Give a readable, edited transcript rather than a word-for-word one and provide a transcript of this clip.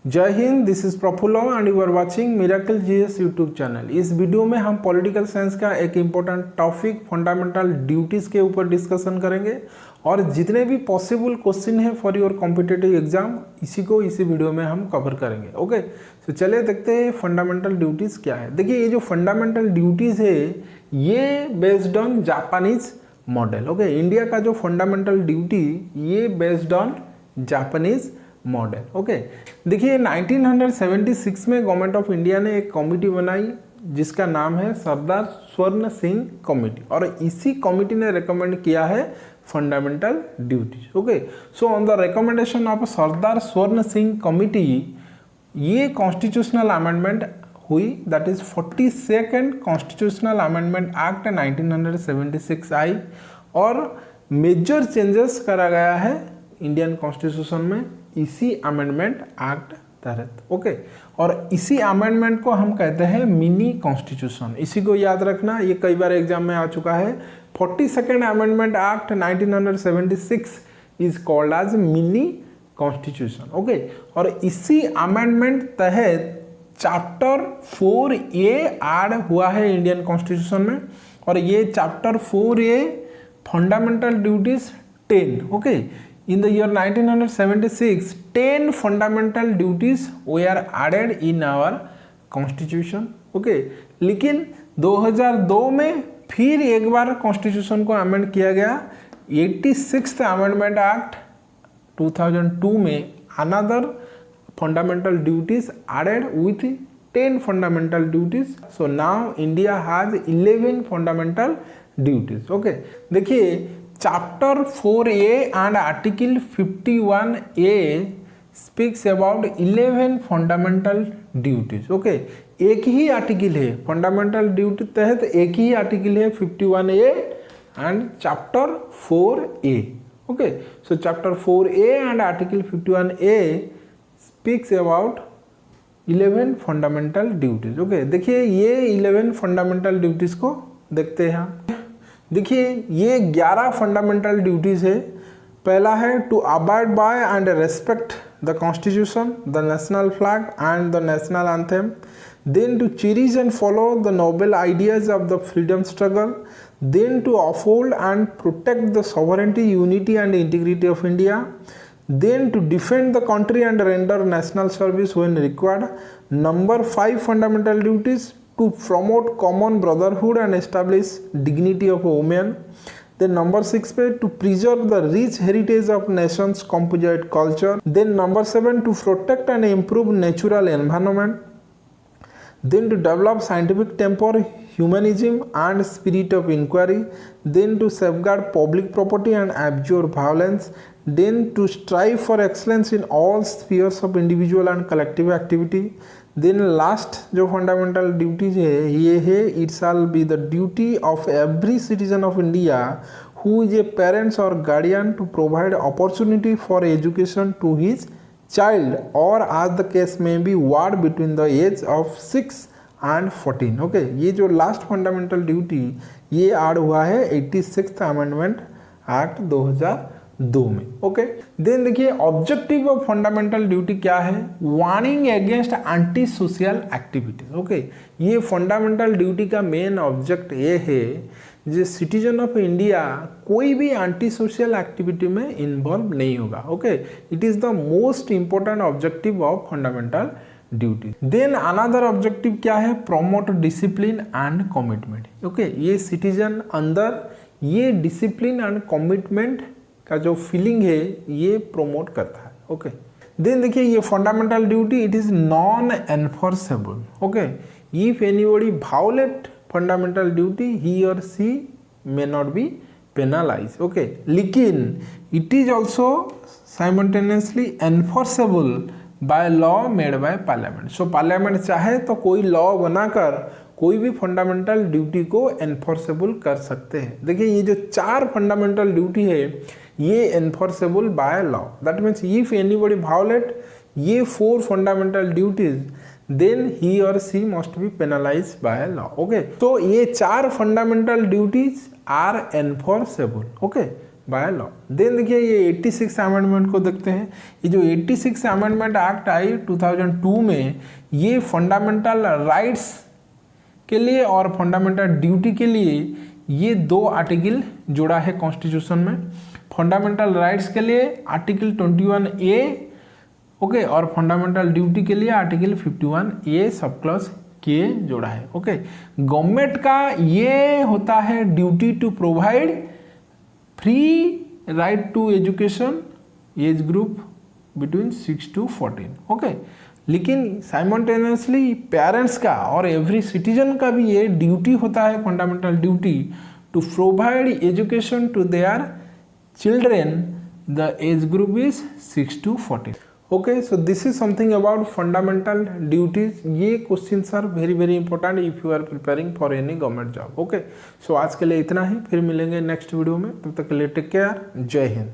जय हिंद, this is Prafull and you are watching miracle GS YouTube channel. इस video में हम पॉलिटिकल साइंस का एक इम्पोर्टेंट टॉपिक फंडामेंटल ड्यूटीज़ के ऊपर डिस्कशन करेंगे और जितने भी पॉसिबल क्वेश्चन है फॉर योर कॉम्पिटिटिव एग्जाम इसी वीडियो में हम कवर करेंगे। ओके, तो चलिए देखते हैं फंडामेंटल ड्यूटीज़ क्या है। देखिए, ये जो फंडामेंटल ड्यूटीज़ है ये based on Japanese model. Okay, India का जो फंडामेंटल ड्यूटी ये based on Japanese model. Okay, देखिए 1976 में गवर्नमेंट ऑफ इंडिया ने एक कमेटी बनाई जिसका नाम है सरदार स्वर्ण सिंह कमेटी, और इसी कमेटी ने रिकमेंड किया है fundamental duties. Okay, so on the recommendation of Sardar Swaran Singh committee ये कॉन्स्टिट्यूशनल अमेंडमेंट हुई, that is 42nd constitutional amendment act 1976 आई और मेजर चेंजेस करा गया है इंडियन कॉन्स्टिट्यूशन में इसी अमेंडमेंट एक्ट तहत। ओके, और इसी अमेंडमेंट को हम कहते हैं मिनी कॉन्स्टिट्यूशन। इसी को याद रखना, ये कई बार एग्जाम में आ चुका है। 42nd amendment act 1976 is called as mini constitution. Okay, और इसी अमेंडमेंट तहत चैप्टर 4A ऐड हुआ है इंडियन कॉन्स्टिट्यूशन में, और ये chapter 4A fundamental duties 10। Okay, in the year 1976 10 fundamental duties were added in our constitution. okay, लेकिन 2002 में फिर एक बार कॉन्स्टिट्यूशन को अमेंड किया गया। 86th अमेंडमेंट एक्ट 2002 में another fundamental duties added with 10 fundamental duties. so now India has 11 fundamental duties. okay, देखिए chapter 4A and article 51A speaks about 11 fundamental duties. Okay, एक ही आर्टिकल है फंडामेंटल ड्यूटी तहत, एक ही article है 51A and chapter 4A। Okay, so chapter 4A and article 51A speaks about 11 fundamental duties. Okay, देखिए ये 11 fundamental duties को देखते हैं। देखिए ये 11 फंडामेंटल ड्यूटीज है। पहला है to abide by and respect the constitution, the national flag and the national anthem, then to cherish and follow the noble ideas of the freedom struggle, then to uphold and protect the sovereignty, unity and integrity of India, then to defend the country and render national service when required. Number 5 fundamental duties to promote common brotherhood and establish dignity of women. Then number 6 पे to preserve the rich heritage of nation's composite culture. Then number 7 to protect and improve natural environment. Then to develop scientific temper, humanism and spirit of inquiry. Then to safeguard public property and abjure violence. Then to strive for excellence in all spheres of individual and collective activity. Then last जो fundamental duties है ये है it shall be the duty of every citizen of India who is a parents or guardian to provide opportunity for education to his child or as the case may be ward between the age of 6 and 14. Okay, ये जो last fundamental duty ये add हुआ है 86th amendment act 2002 में। Okay, then देखिए objective of fundamental duty क्या है, warning against anti social activities. Okay, ये फंडामेंटल ड्यूटी का मेन ऑब्जेक्ट ये है जो सिटीजन ऑफ इंडिया कोई भी एंटी सोशल एक्टिविटी में इन्वॉल्व नहीं होगा। Okay, it is the most important objective of fundamental duty. Then another objective क्या है, promote discipline and commitment. Okay, ये सिटीजन अंदर ये डिसिप्लिन एंड कमिटमेंट का जो फीलिंग है ये प्रोमोट करता है। ओके, देन देखिए ये fundamental duty it is non enforceable. Okay, if anybody violate fundamental duty he or she may not be penalise. Okay, लेकिन it is also simultaneously enforceable by law made by parliament. So parliament चाहे तो कोई law बनाकर कोई भी fundamental duty को enforceable कर सकते हैं। देखिए ये जो 4 फंडामेंटल ड्यूटी है ये enforceable by law, that means if anybody violate ये 4 fundamental duties then he or she must be penalise by law. Okay, तो ये 4 fundamental duties are enforceable. Okay, by law. Then देखिए ये 86 अमेंडमेंट को देखते हैं। ये जो 86 अमेंडमेंट एक्ट आई 2002 में, ये फंडामेंटल राइट्स के लिए और फंडामेंटल ड्यूटी के लिए ये 2 आर्टिकल जोड़ा है कॉन्स्टिट्यूशन में। फंडामेंटल राइट्स के लिए आर्टिकल 21A, ओके, और फंडामेंटल ड्यूटी के लिए आर्टिकल 51A सब क्लॉज के जोड़ा है। ओके, गवर्नमेंट का ये होता है duty to provide free right to education age group between 6 to 14। Okay, लेकिन साइमल्टेनियसली पेरेंट्स का और एवरी सिटीजन का भी ये ड्यूटी होता है, fundamental duty to provide education to their children, the age group is 6 to 14। Okay, so this is something about fundamental duties. ये questions are very very important if you are preparing for any government job. Okay, so आज के लिए इतना ही, फिर मिलेंगे next video में, तब तक के लिए टेक केयर, जय हिंद।